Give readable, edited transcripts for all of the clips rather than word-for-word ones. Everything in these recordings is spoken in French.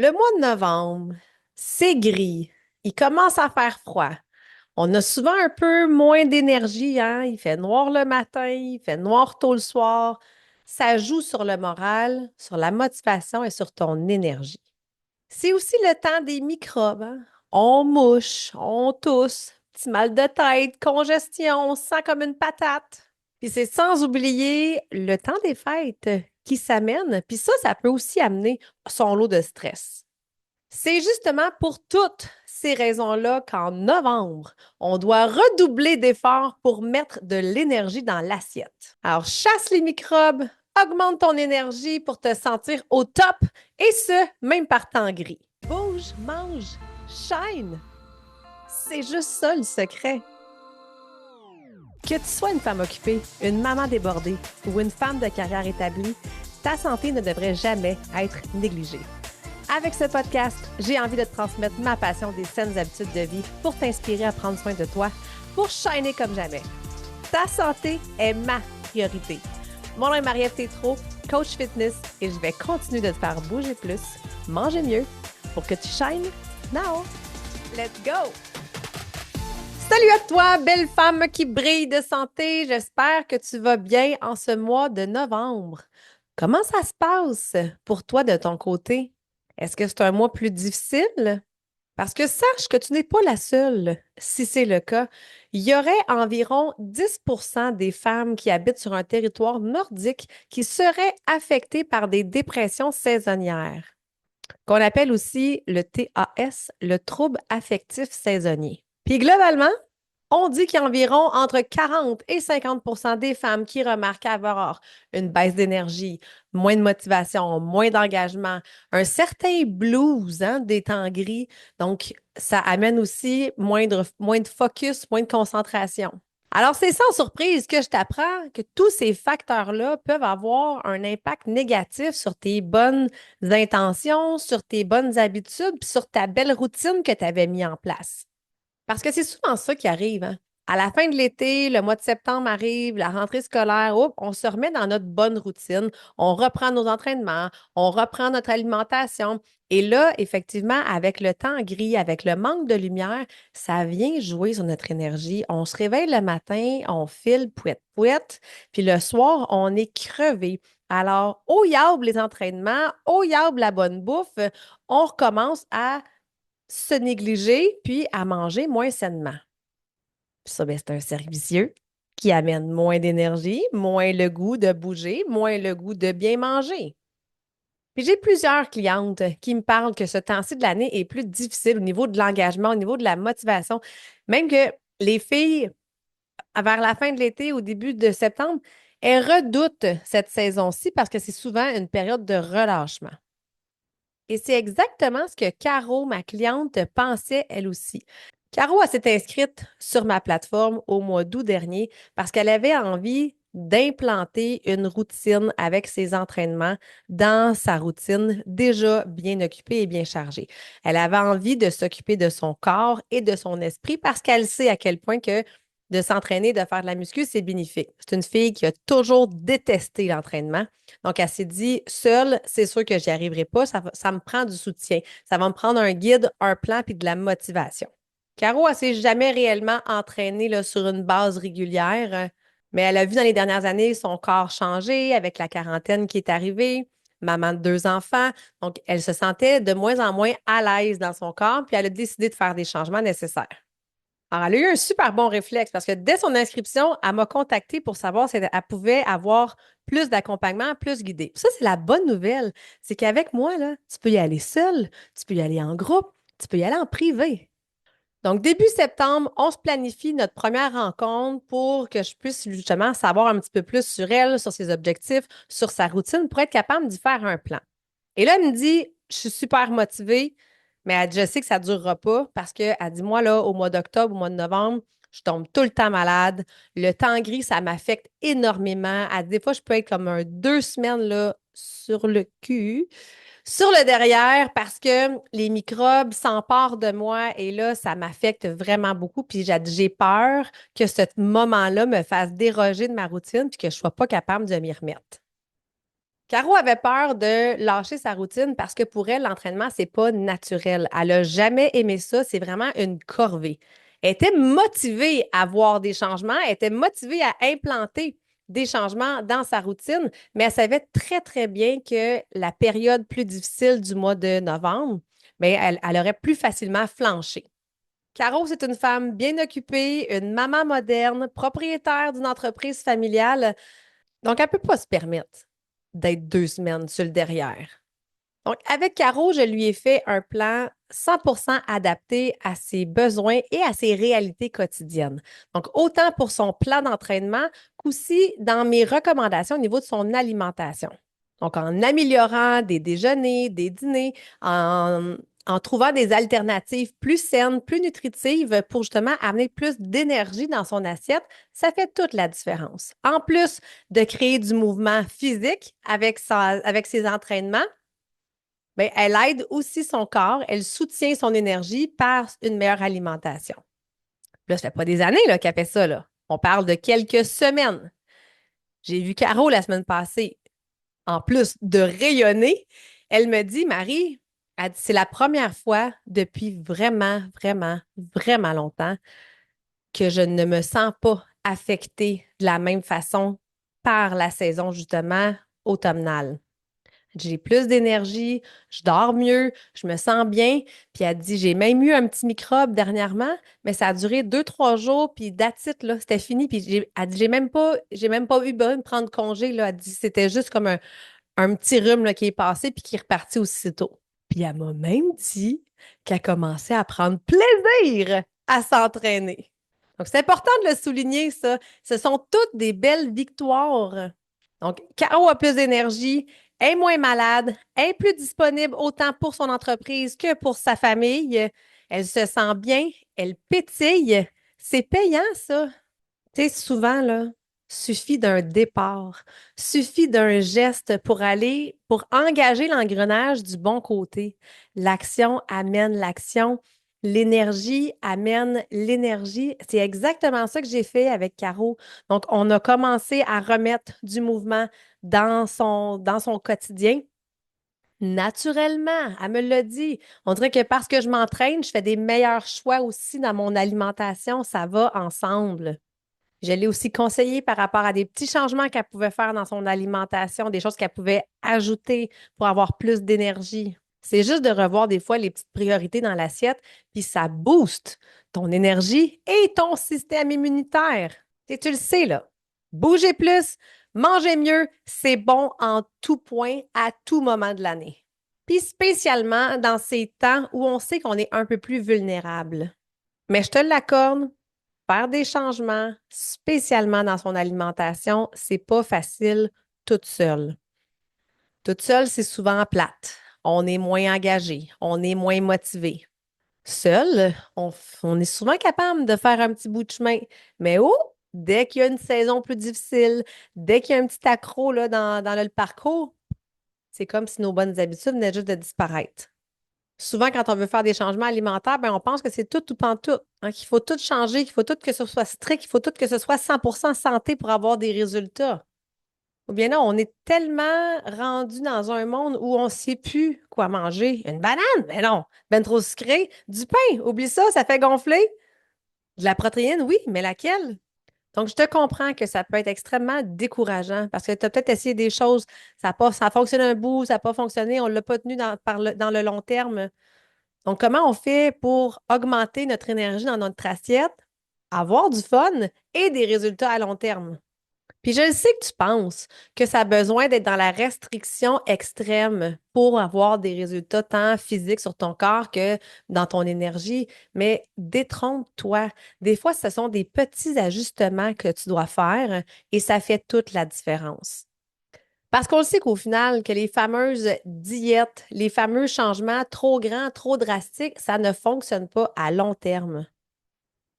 Le mois de novembre, c'est gris. Il commence à faire froid. On a souvent un peu moins d'énergie, hein? Il fait noir le matin, il fait noir tôt le soir. Ça joue sur le moral, sur la motivation et sur ton énergie. C'est aussi le temps des microbes, hein? On mouche, on tousse, petit mal de tête, congestion, on se sent comme une patate. Puis c'est sans oublier le temps des fêtes qui s'amène. Puis ça peut aussi amener son lot de stress. C'est justement pour toutes ces raisons-là qu'en novembre, on doit redoubler d'efforts pour mettre de l'énergie dans l'assiette. Alors, chasse les microbes, augmente ton énergie pour te sentir au top, et ce, même par temps gris. Bouge, mange, shine. C'est juste ça le secret. Que tu sois une femme occupée, une maman débordée ou une femme de carrière établie, ta santé ne devrait jamais être négligée. Avec ce podcast, j'ai envie de te transmettre ma passion des saines habitudes de vie pour t'inspirer à prendre soin de toi, pour shiner comme jamais. Ta santé est ma priorité. Mon nom est Marie-Ève Tétrault, coach fitness, et je vais continuer de te faire bouger plus, manger mieux, pour que tu shines now. Let's go! Salut à toi, belle femme qui brille de santé. J'espère que tu vas bien en ce mois de novembre. Comment ça se passe pour toi de ton côté? Est-ce que c'est un mois plus difficile? Parce que sache que tu n'es pas la seule. Si c'est le cas, il y aurait environ 10% des femmes qui habitent sur un territoire nordique qui seraient affectées par des dépressions saisonnières, qu'on appelle aussi le TAS, le trouble affectif saisonnier. Puis globalement, on dit qu'il y a environ entre 40 et 50% des femmes qui remarquent avoir une baisse d'énergie, moins de motivation, moins d'engagement, un certain blues, hein, des temps gris. Donc, ça amène aussi moins de focus, moins de concentration. Alors, c'est sans surprise que je t'apprends que tous ces facteurs-là peuvent avoir un impact négatif sur tes bonnes intentions, sur tes bonnes habitudes, puis sur ta belle routine que tu avais mis en place. Parce que c'est souvent ça qui arrive, hein. À la fin de l'été, le mois de septembre arrive, la rentrée scolaire, hop, on se remet dans notre bonne routine, on reprend nos entraînements, on reprend notre alimentation. Et là, effectivement, avec le temps gris, avec le manque de lumière, ça vient jouer sur notre énergie. On se réveille le matin, on file pouette pouette, puis le soir, on est crevé. Alors, au yab les entraînements, au yab la bonne bouffe, on recommence à se négliger puis à manger moins sainement. Puis ça, ben, c'est un cercle vicieux qui amène moins d'énergie, moins le goût de bouger, moins le goût de bien manger. Puis j'ai plusieurs clientes qui me parlent que ce temps-ci de l'année est plus difficile au niveau de l'engagement, au niveau de la motivation. Même que les filles, vers la fin de l'été, au début de septembre, elles redoutent cette saison-ci parce que c'est souvent une période de relâchement. Et c'est exactement ce que Caro, ma cliente, pensait elle aussi. Caro, elle s'est inscrite sur ma plateforme au mois d'août dernier parce qu'elle avait envie d'implanter une routine avec ses entraînements dans sa routine déjà bien occupée et bien chargée. Elle avait envie de s'occuper de son corps et de son esprit parce qu'elle sait à quel point que de s'entraîner, de faire de la muscu, c'est bénéfique. C'est une fille qui a toujours détesté l'entraînement. Donc, elle s'est dit, seule, c'est sûr que j'y arriverai pas. Ça me prend du soutien. Ça va me prendre un guide, un plan puis de la motivation. Caro, elle s'est jamais réellement entraînée là, sur une base régulière, mais elle a vu dans les dernières années son corps changer avec la quarantaine qui est arrivée, maman de deux enfants. Donc, elle se sentait de moins en moins à l'aise dans son corps, puis elle a décidé de faire des changements nécessaires. Alors, elle a eu un super bon réflexe parce que dès son inscription, elle m'a contactée pour savoir si elle pouvait avoir plus d'accompagnement, plus guidé. Ça, c'est la bonne nouvelle. C'est qu'avec moi, là, tu peux y aller seul, tu peux y aller en groupe, tu peux y aller en privé. Donc, début septembre, on se planifie notre première rencontre pour que je puisse justement savoir un petit peu plus sur elle, sur ses objectifs, sur sa routine, pour être capable d'y faire un plan. Et là, elle me dit, je suis super motivée, mais elle dit, je sais que ça ne durera pas parce qu'elle dit, moi, là, au mois d'octobre, au mois de novembre, je tombe tout le temps malade. Le temps gris, ça m'affecte énormément. Elle dit, des fois, je peux être comme 2 semaines là, sur le cul, sur le derrière, parce que les microbes s'emparent de moi et là, ça m'affecte vraiment beaucoup. Puis j'ai peur que ce moment-là me fasse déroger de ma routine puis que je ne sois pas capable de m'y remettre. Caro avait peur de lâcher sa routine parce que pour elle, l'entraînement, c'est pas naturel. Elle a jamais aimé ça. C'est vraiment une corvée. Elle était motivée à voir des changements. Elle était motivée à implanter des changements dans sa routine, mais elle savait très, très bien que la période plus difficile du mois de novembre, mais elle aurait plus facilement flanché. Caro, c'est une femme bien occupée, une maman moderne, propriétaire d'une entreprise familiale. Donc, elle ne peut pas se permettre d'être 2 semaines sur le derrière. Donc, avec Caro, je lui ai fait un plan 100% adapté à ses besoins et à ses réalités quotidiennes. Donc, autant pour son plan d'entraînement qu'aussi dans mes recommandations au niveau de son alimentation. Donc, en améliorant des déjeuners, des dîners, en trouvant des alternatives plus saines, plus nutritives pour justement amener plus d'énergie dans son assiette, ça fait toute la différence. En plus de créer du mouvement physique avec ses entraînements, bien, elle aide aussi son corps, elle soutient son énergie par une meilleure alimentation. Là, ça fait pas des années qu'elle fait ça, là. On parle de quelques semaines. J'ai vu Caro la semaine passée. En plus de rayonner, elle me dit, Marie, elle dit, c'est la première fois depuis vraiment, vraiment, vraiment longtemps que je ne me sens pas affectée de la même façon par la saison, justement, automnale. J'ai plus d'énergie, je dors mieux, je me sens bien. Puis elle dit, j'ai même eu un petit microbe dernièrement, mais ça a duré 2, 3 jours, puis that's it, là, c'était fini. Puis elle dit, j'ai même pas eu besoin de prendre congé, là. Elle dit, c'était juste comme un petit rhume là, qui est passé puis qui est reparti aussitôt. Puis elle m'a même dit qu'elle commençait à prendre plaisir à s'entraîner. Donc, c'est important de le souligner, ça. Ce sont toutes des belles victoires. Donc, Caro a plus d'énergie, est moins malade, est plus disponible autant pour son entreprise que pour sa famille. Elle se sent bien, elle pétille. C'est payant, ça. Tu sais, souvent, là, suffit d'un départ, suffit d'un geste pour engager l'engrenage du bon côté. L'action amène l'action, l'énergie amène l'énergie. C'est exactement ça que j'ai fait avec Caro. Donc, on a commencé à remettre du mouvement dans son quotidien. Naturellement, elle me l'a dit. On dirait que parce que je m'entraîne, je fais des meilleurs choix aussi dans mon alimentation. Ça va ensemble. Je l'ai aussi conseillé par rapport à des petits changements qu'elle pouvait faire dans son alimentation, des choses qu'elle pouvait ajouter pour avoir plus d'énergie. C'est juste de revoir des fois les petites priorités dans l'assiette, puis ça booste ton énergie et ton système immunitaire. Et tu le sais, là. Bouger plus, manger mieux, c'est bon en tout point, à tout moment de l'année. Puis spécialement dans ces temps où on sait qu'on est un peu plus vulnérable. Mais je te l'accorde, faire des changements, spécialement dans son alimentation, c'est pas facile toute seule. Toute seule, c'est souvent plate. On est moins engagé, on est moins motivé. Seul, on est souvent capable de faire un petit bout de chemin. Mais oh, dès qu'il y a une saison plus difficile, dès qu'il y a un petit accro là, dans le parcours, c'est comme si nos bonnes habitudes venaient juste de disparaître. Souvent, quand on veut faire des changements alimentaires, ben, on pense que c'est tout ou pantoute, hein, qu'il faut tout changer, qu'il faut tout que ce soit strict, qu'il faut tout que ce soit 100% santé pour avoir des résultats. Ou bien non, on est tellement rendu dans un monde où on ne sait plus quoi manger. Une banane? Mais non. Ben trop sucré. Du pain? Oublie ça, ça fait gonfler. De la protéine? Oui, mais laquelle? Donc, je te comprends que ça peut être extrêmement décourageant parce que tu as peut-être essayé des choses, ça a fonctionné un bout, ça n'a pas fonctionné, on ne l'a pas tenu dans le long terme. Donc, comment on fait pour augmenter notre énergie dans notre assiette, avoir du fun et des résultats à long terme? Puis je sais que tu penses que ça a besoin d'être dans la restriction extrême pour avoir des résultats tant physiques sur ton corps que dans ton énergie, mais détrompe-toi. Des fois, ce sont des petits ajustements que tu dois faire et ça fait toute la différence. Parce qu'on le sait qu'au final, que les fameuses diètes, les fameux changements trop grands, trop drastiques, ça ne fonctionne pas à long terme.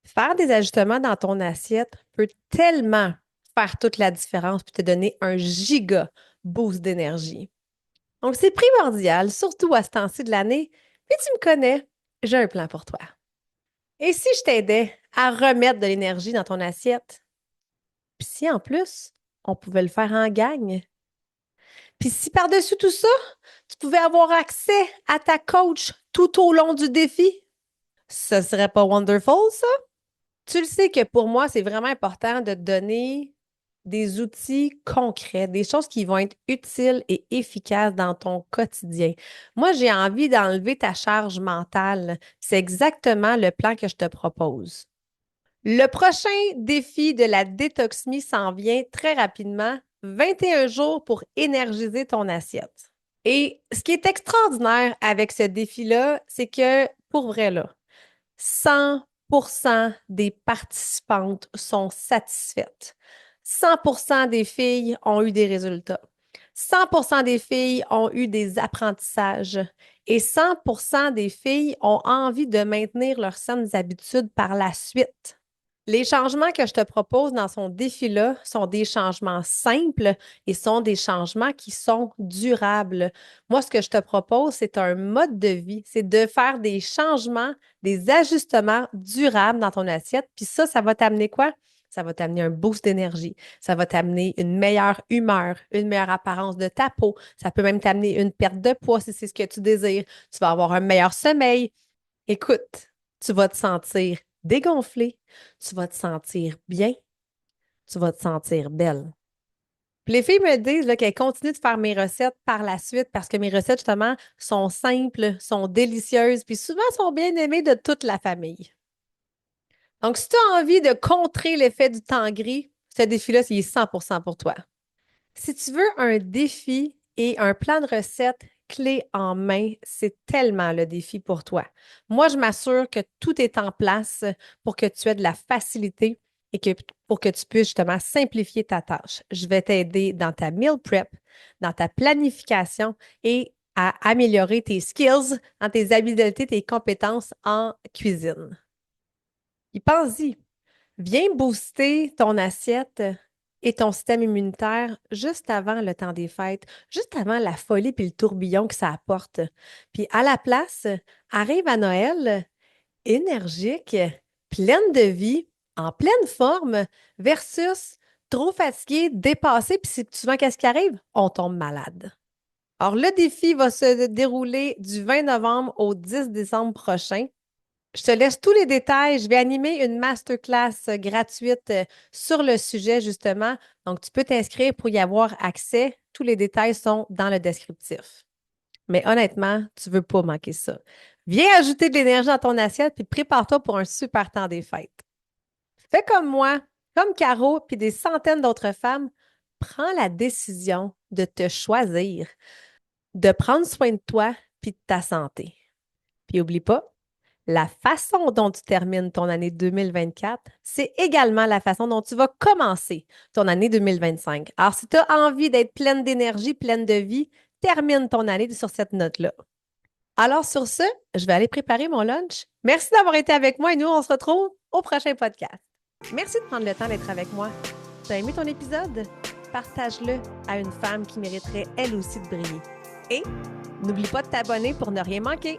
Faire des ajustements dans ton assiette peut tellement faire toute la différence pour te donner un giga boost d'énergie. Donc, c'est primordial, surtout à ce temps-ci de l'année. Puis tu me connais, j'ai un plan pour toi. Et si je t'aidais à remettre de l'énergie dans ton assiette? Puis si en plus, on pouvait le faire en gang? Puis si par-dessus tout ça, tu pouvais avoir accès à ta coach tout au long du défi, ce serait pas wonderful, ça? Tu le sais que pour moi, c'est vraiment important de te donner des outils concrets, des choses qui vont être utiles et efficaces dans ton quotidien. Moi, j'ai envie d'enlever ta charge mentale. C'est exactement le plan que je te propose. Le prochain défi de la détoxmie s'en vient très rapidement, 21 jours pour énergiser ton assiette. Et ce qui est extraordinaire avec ce défi-là, c'est que pour vrai, là, 100% des participantes sont satisfaites. 100% des filles ont eu des résultats. 100% des filles ont eu des apprentissages. Et 100% des filles ont envie de maintenir leurs saines habitudes par la suite. Les changements que je te propose dans son défi-là sont des changements simples et sont des changements qui sont durables. Moi, ce que je te propose, c'est un mode de vie, c'est de faire des changements, des ajustements durables dans ton assiette. Puis ça va t'amener quoi? Ça va t'amener un boost d'énergie. Ça va t'amener une meilleure humeur, une meilleure apparence de ta peau. Ça peut même t'amener une perte de poids si c'est ce que tu désires. Tu vas avoir un meilleur sommeil. Écoute, tu vas te sentir dégonflé, tu vas te sentir bien, tu vas te sentir belle. Puis les filles me disent là, qu'elles continuent de faire mes recettes par la suite parce que mes recettes, justement, sont simples, sont délicieuses, puis souvent sont bien aimées de toute la famille. Donc, si tu as envie de contrer l'effet du temps gris, ce défi-là, il est 100% pour toi. Si tu veux un défi et un plan de recette clé en main, c'est tellement le défi pour toi. Moi, je m'assure que tout est en place pour que tu aies de la facilité et pour que tu puisses justement simplifier ta tâche. Je vais t'aider dans ta meal prep, dans ta planification et à améliorer tes skills, dans tes habiletés, tes compétences en cuisine. Et pense-y, viens booster ton assiette et ton système immunitaire juste avant le temps des fêtes, juste avant la folie puis le tourbillon que ça apporte. Puis à la place, arrive à Noël énergique, pleine de vie, en pleine forme, versus trop fatigué, dépassé, puis c'est souvent qu'est-ce qui arrive? On tombe malade. Alors, le défi va se dérouler du 20 novembre au 10 décembre prochain. Je te laisse tous les détails. Je vais animer une masterclass gratuite sur le sujet, justement. Donc, tu peux t'inscrire pour y avoir accès. Tous les détails sont dans le descriptif. Mais honnêtement, tu ne veux pas manquer ça. Viens ajouter de l'énergie dans ton assiette puis prépare-toi pour un super temps des fêtes. Fais comme moi, comme Caro, puis des centaines d'autres femmes. Prends la décision de te choisir, de prendre soin de toi puis de ta santé. Puis oublie pas, la façon dont tu termines ton année 2024, c'est également la façon dont tu vas commencer ton année 2025. Alors, si tu as envie d'être pleine d'énergie, pleine de vie, termine ton année sur cette note-là. Alors, sur ce, je vais aller préparer mon lunch. Merci d'avoir été avec moi et nous, on se retrouve au prochain podcast. Merci de prendre le temps d'être avec moi. Tu as aimé ton épisode? Partage-le à une femme qui mériterait elle aussi de briller. Et n'oublie pas de t'abonner pour ne rien manquer.